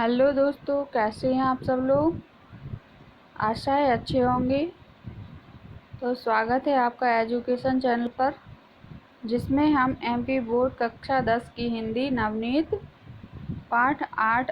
Hello दोस्तों, कैसे हैं आप सब लोग। आशा है अच्छे होंगे। तो स्वागत है आपका एजुकेशन चैनल पर, जिसमें हम एमपी बोर्ड कक्षा 10 की हिंदी नवनीत पाठ 8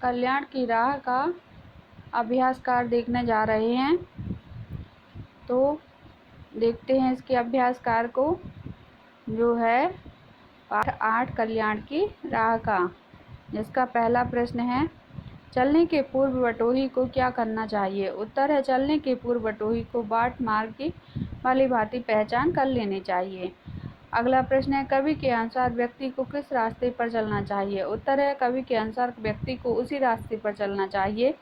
कल्याण की राह का अभ्यास कार्य देखने जा रहे हैं। तो देखते हैं इसके अभ्यास कार्य को, जो है पाठ 8 कल्याण की राह का, जिसका पहला प्रश्न है, चलने के पूर्व बटोही को क्या करना चाहिए। उत्तर है, चलने के पूर्व बटोही को बाट मार्ग की भली भांति पहचान कर लेनी चाहिए। अगला प्रश्न है, कवि के अनुसार व्यक्ति को किस रास्ते पर चलना चाहिए। उत्तर है, कवि के अनुसार व्यक्ति को उसी रास्ते पर चलना चाहिए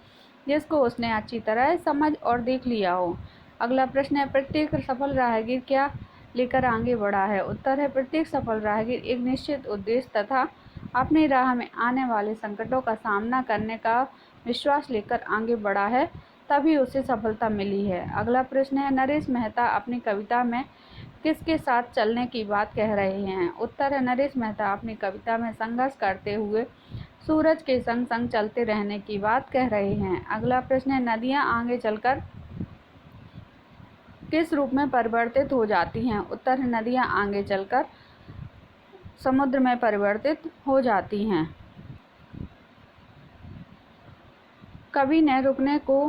जिसको उसने अच्छी तरह समझ और देख लिया हो। अगला प्रश्न है, प्रत्येक सफल राहगीर क्या लेकर आगे बढ़ा है। उत्तर है, प्रत्येक सफल राहगीर एक निश्चित उद्देश्य तथा अपनी राह में आने वाले संकटों का सामना करने का विश्वास लेकर आगे बढ़ा है, तभी उसे सफलता मिली है। अगला प्रश्न है, नरेश मेहता अपनी कविता में किसके साथ चलने की बात कह रहे हैं। उत्तर है, नरेश मेहता अपनी कविता में संघर्ष करते हुए सूरज के संग संग चलते रहने की बात कह रहे हैं। अगला प्रश्न है, नदियां आगे चलकर किस रूप में परिवर्तित हो जाती हैं। उत्तर है, नदियां आगे चलकर समुद्र में परिवर्तित हो जाती हैं। कवि ने रुकने को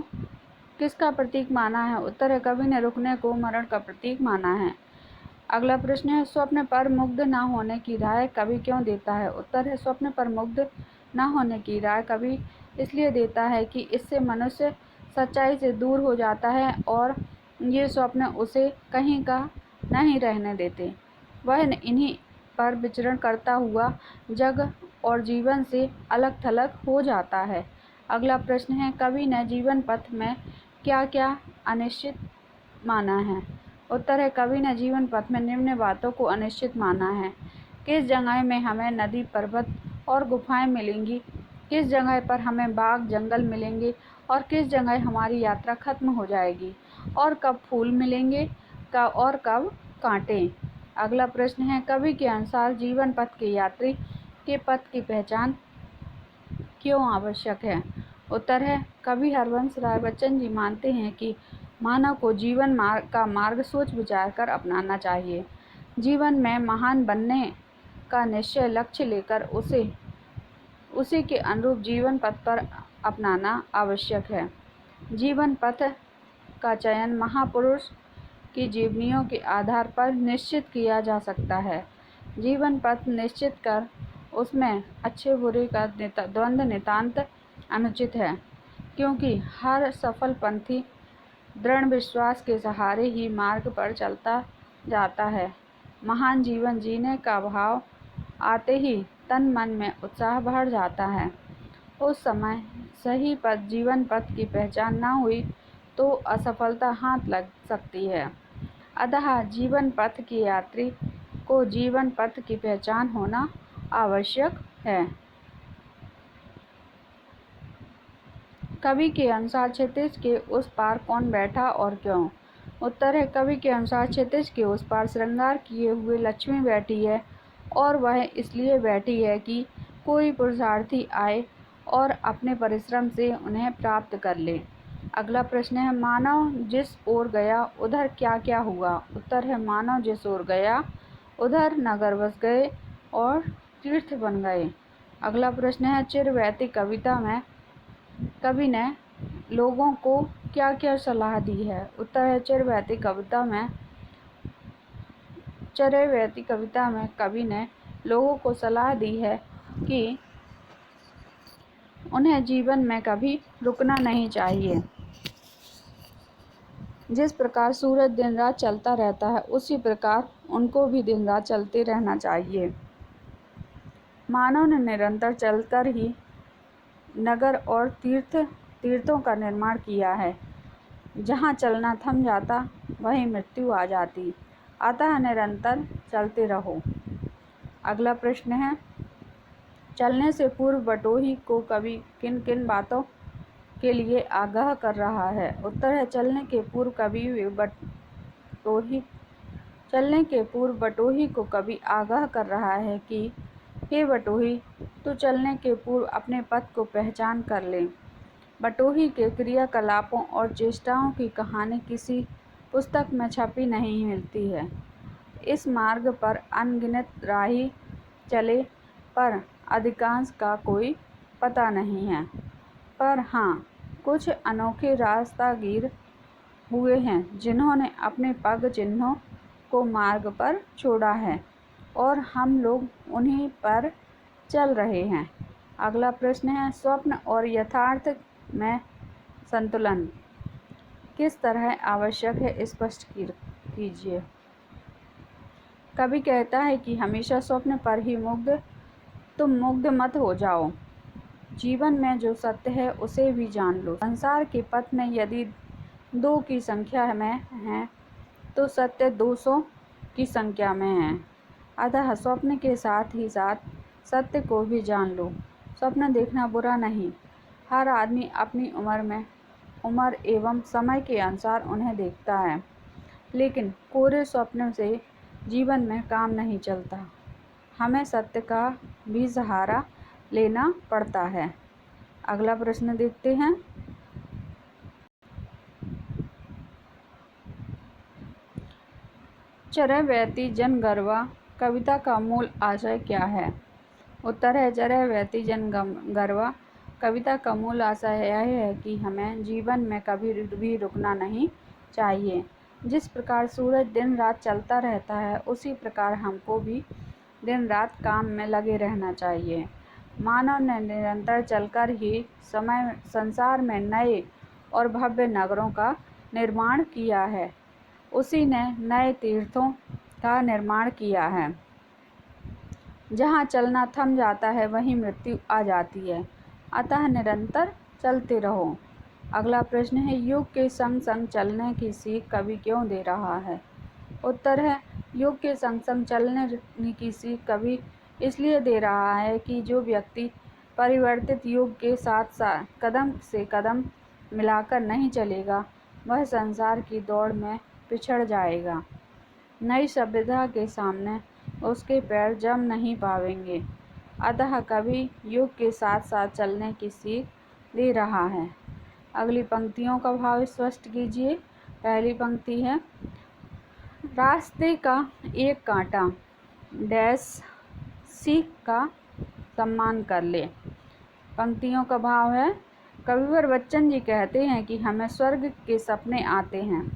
किसका प्रतीक माना है। उत्तर है, कवि ने रुकने को मरण का प्रतीक माना है। अगला प्रश्न है, स्वप्न पर मुग्ध न होने की राय कवि क्यों देता है। उत्तर है, स्वप्न पर मुग्ध न होने की राय कवि इसलिए देता है कि इससे मनुष्य सच्चाई से दूर हो जाता है और ये स्वप्न उसे कहीं का नहीं रहने देते। वह इन्हीं पर विचरण करता हुआ जग और जीवन से अलग थलग हो जाता है। अगला प्रश्न है, कवि ने जीवन पथ में क्या क्या अनिश्चित माना है। उत्तर है, कवि ने जीवन पथ में निम्न बातों को अनिश्चित माना है। किस जगह में हमें नदी, पर्वत और गुफाएं मिलेंगी, किस जगह पर हमें बाग, जंगल मिलेंगे और किस जगह हमारी यात्रा खत्म हो जाएगी, और कब फूल मिलेंगे और कब कांटे। अगला प्रश्न है, कवि के अनुसार जीवन पथ के यात्री के पथ की पहचान क्यों आवश्यक है। उत्तर है, कवि हरवंश राय बच्चन जी मानते हैं कि मानव को जीवन का मार्ग सोच विचार कर अपनाना चाहिए। जीवन में महान बनने का निश्चय लक्ष्य लेकर उसी के अनुरूप जीवन पथ पर अपनाना आवश्यक है। जीवन पथ का चयन महापुरुष की जीवनियों के आधार पर निश्चित किया जा सकता है। जीवन पथ निश्चित कर उसमें अच्छे बुरे का द्वंद्व नितांत अनुचित है, क्योंकि हर सफल पंथी दृढ़ विश्वास के सहारे ही मार्ग पर चलता जाता है। महान जीवन जीने का भाव आते ही तन मन में उत्साह बढ़ जाता है। उस समय सही पथ जीवन पथ की पहचान न हुई तो असफलता हाथ लग सकती है। अतः जीवन पथ के यात्री को जीवन पथ की पहचान होना आवश्यक है। कवि के अनुसार क्षितिज के उस पार कौन बैठा और क्यों। उत्तर है, कवि के अनुसार क्षितिज के उस पार श्रृंगार किए हुए लक्ष्मी बैठी है, और वह इसलिए बैठी है कि कोई पुरुषार्थी आए और अपने परिश्रम से उन्हें प्राप्त कर ले। अगला प्रश्न है, मानव जिस ओर गया उधर क्या क्या हुआ। उत्तर है, मानव जिस ओर गया उधर नगर बस गए और तीर्थ बन गए। अगला प्रश्न है, चिरवैती कविता में कवि ने लोगों को क्या क्या सलाह दी है। उत्तर है, चिरवैती कविता में कवि ने लोगों को सलाह दी है कि उन्हें जीवन में कभी रुकना नहीं चाहिए। जिस प्रकार सूरज दिन रात चलता रहता है, उसी प्रकार उनको भी दिन रात चलते रहना चाहिए। मानव ने निरंतर चलकर ही नगर और तीर्थों का निर्माण किया है। जहाँ चलना थम जाता वहीं मृत्यु आ जाती। अतः निरंतर चलते रहो। अगला प्रश्न है, चलने से पूर्व बटोही को कवि किन किन बातों के लिए आगाह कर रहा है। उत्तर है, चलने के पूर्व बटोही को कवि आगाह कर रहा है कि हे बटोही, तू चलने के पूर्व अपने पथ को पहचान कर ले। बटोही के क्रियाकलापों और चेष्टाओं की कहानी किसी पुस्तक में छपी नहीं मिलती है। इस मार्ग पर अनगिनत राही चले, पर अधिकांश का कोई पता नहीं है। पर हाँ, कुछ अनोखे रास्तागीर हुए हैं जिन्होंने अपने पग चिन्हों को मार्ग पर छोड़ा है और हम लोग उन्हीं पर चल रहे हैं। अगला प्रश्न है, स्वप्न और यथार्थ में संतुलन किस तरह आवश्यक है, स्पष्ट कीजिए। कवि कहता है कि हमेशा स्वप्न पर ही तुम मुग्ध मत हो जाओ। जीवन में जो सत्य है उसे भी जान लो। संसार के पथ में यदि 2 की संख्या में है तो सत्य 200 की संख्या में है। अतः स्वप्न के साथ ही साथ सत्य को भी जान लो। स्वप्न देखना बुरा नहीं। हर आदमी अपनी उम्र एवं समय के अनुसार उन्हें देखता है, लेकिन कोरे स्वप्न से जीवन में काम नहीं चलता। हमें सत्य का भी सहारा लेना पड़ता है। अगला प्रश्न देखते हैं। चरैवेति जनगर्वा कविता का मूल आशय क्या है? उत्तर है, चरैवेति जनगर्वा कविता का मूल आशय यह है कि हमें जीवन में कभी भी रुकना नहीं चाहिए। जिस प्रकार सूरज दिन रात चलता रहता है, उसी प्रकार हमको भी दिन रात काम में लगे रहना चाहिए। मानव ने निरंतर चलकर ही संसार में नए और भव्य नगरों का निर्माण किया है। उसी ने नए तीर्थों का निर्माण किया है। जहाँ चलना थम जाता है वहीं मृत्यु आ जाती है। अतः निरंतर चलते रहो। अगला प्रश्न है, युग के संग संग चलने की सीख कवि क्यों दे रहा है? उत्तर है, युग के संग संग चलने की सीख कवि इसलिए दे रहा है कि जो व्यक्ति परिवर्तित युग के साथ साथ कदम से कदम मिलाकर नहीं चलेगा, वह संसार की दौड़ में पिछड़ जाएगा। नई सभ्यता के सामने उसके पैर जम नहीं पाएंगे। अतः कवि युग के साथ साथ चलने की सीख दे रहा है। अगली पंक्तियों का भाव स्पष्ट कीजिए। पहली पंक्ति है, रास्ते का एक कांटा डैश सीख का सम्मान कर ले। पंक्तियों का भाव है, कविवर बच्चन जी कहते हैं कि हमें स्वर्ग के सपने आते हैं।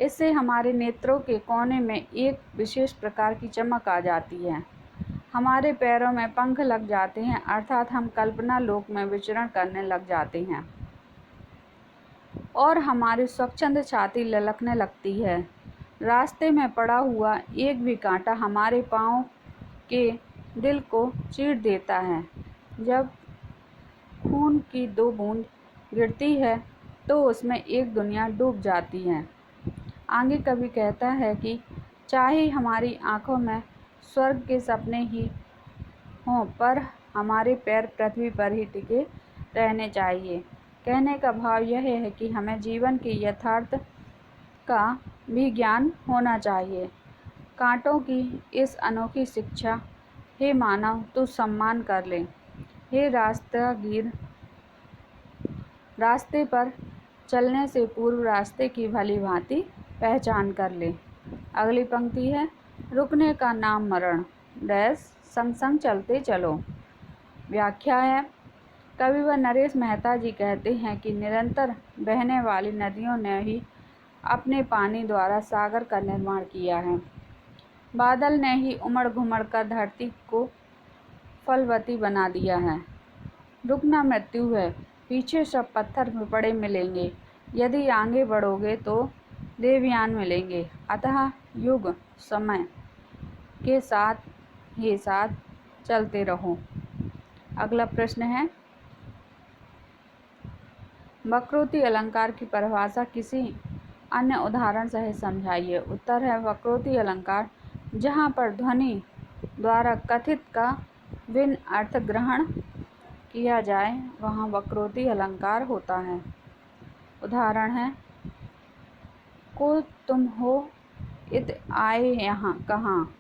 इससे हमारे नेत्रों के कोने में एक विशेष प्रकार की चमक आ जाती है। हमारे पैरों में पंख लग जाते हैं, अर्थात हम कल्पना लोक में विचरण करने लग जाते हैं और हमारी स्वच्छंद छाती ललकने लगती है। रास्ते में पड़ा हुआ एक भी कांटा हमारे पाँव के दिल को चीर देता है। जब खून की 2 बूंद गिरती है तो उसमें एक दुनिया डूब जाती है। आगे कवि कहता है कि चाहे हमारी आँखों में स्वर्ग के सपने ही हों, पर हमारे पैर पृथ्वी पर ही टिके रहने चाहिए। कहने का भाव यह है कि हमें जीवन के यथार्थ का भी ज्ञान होना चाहिए। कांटों की इस अनोखी शिक्षा, हे मानव तू सम्मान कर ले। हे रास्तागीर, रास्ते पर चलने से पूर्व रास्ते की भली भांति पहचान कर ले। अगली पंक्ति है, रुकने का नाम मरण डैश संग संग चलते चलो। व्याख्या है, कविवर नरेश मेहता जी कहते हैं कि निरंतर बहने वाली नदियों ने ही अपने पानी द्वारा सागर का निर्माण किया है। बादल ने ही उमड़ घुमड़ कर धरती को फलवती बना दिया है। रुकना मृत्यु है, पीछे सब पत्थर पड़े मिलेंगे। यदि आगे बढ़ोगे तो देवयान मिलेंगे। अतः युग समय के साथ ही साथ चलते रहो। अगला प्रश्न है, वक्रोक्ति अलंकार की परिभाषा किसी अन्य उदाहरण सहित समझाइए। उत्तर है, वक्रोक्ति अलंकार जहाँ पर ध्वनि द्वारा कथित का भिन्न अर्थ ग्रहण किया जाए वहाँ वक्रोक्ति अलंकार होता है। उदाहरण है, को तुम हो इत आए यहाँ कहाँ,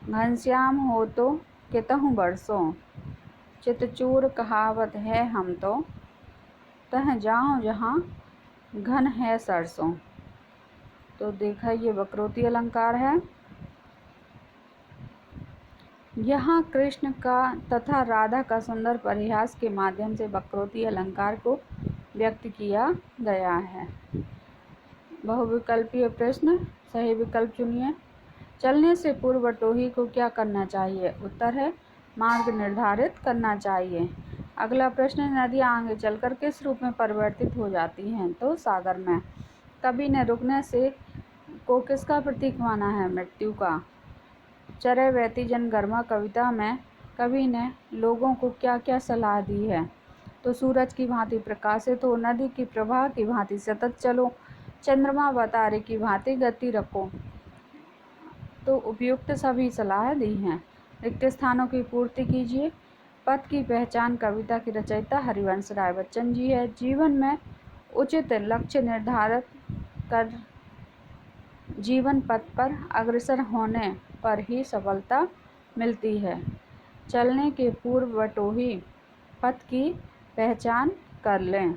घनश्याम हो तो कितहु बरसों। चितचूर कहावत है हम तो, तह जाऊं जहाँ घन है सरसों। तो देखा ये वक्रोक्ति अलंकार है। यहाँ कृष्ण का तथा राधा का सुंदर परिहास के माध्यम से वक्रोक्ति अलंकार को व्यक्त किया गया है। बहुविकल्पीय प्रश्न, सही विकल्प चुनिए। चलने से पूर्व बटोही को क्या करना चाहिए? उत्तर है मार्ग निर्धारित करना चाहिए। अगला प्रश्न, नदियाँ आगे चलकर किस रूप में परिवर्तित हो जाती हैं? तो सागर में। कवि ने रुकने से को किसका प्रतीक माना है? मृत्यु का। चरैवेति जनगणमा कविता में कवि ने लोगों को क्या क्या सलाह दी है? तो सूरज की भांति प्रकाशित हो, नदी की प्रवाह की भांति सतत चलो, चंद्रमा व तारे की भांति गति रखो। तो उपयुक्त सभी सलाह दी हैं। रिक्त स्थानों की पूर्ति कीजिए। पथ की पहचान कविता की रचयिता हरिवंश राय बच्चन जी है। जीवन में उचित लक्ष्य निर्धारित कर जीवन पथ पर अग्रसर होने पर ही सफलता मिलती है। चलने के पूर्व बटोही पथ की पहचान कर लें।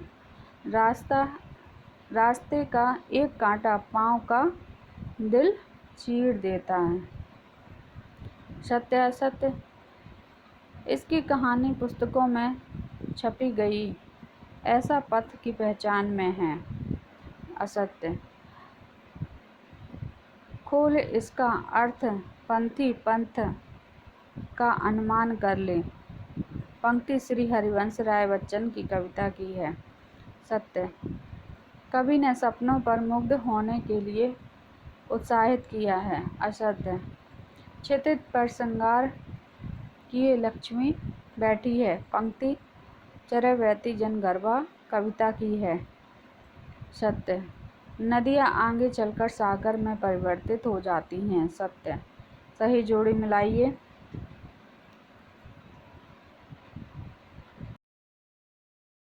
रास्ते का एक कांटा पाँव का दिल चीर देता है। सत्य असत्य, इसकी कहानी पुस्तकों में छपी गई ऐसा पथ की पहचान में है। असत्य। खोल इसका अर्थ पंथी पंथ का अनुमान कर ले। पंक्ति श्री हरिवंश राय बच्चन की कविता की है। सत्य। कवि ने सपनों पर मुग्ध होने के लिए उत्साहित किया है। असत्य। क्षितिज पर श्रृंगार किए लक्ष्मी बैठी है। पंक्ति चरैवेति जनगणमा कविता की है। सत्य। नदियाँ आगे चलकर सागर में परिवर्तित हो जाती हैं। सत्य। सही जोड़ी मिलाइए।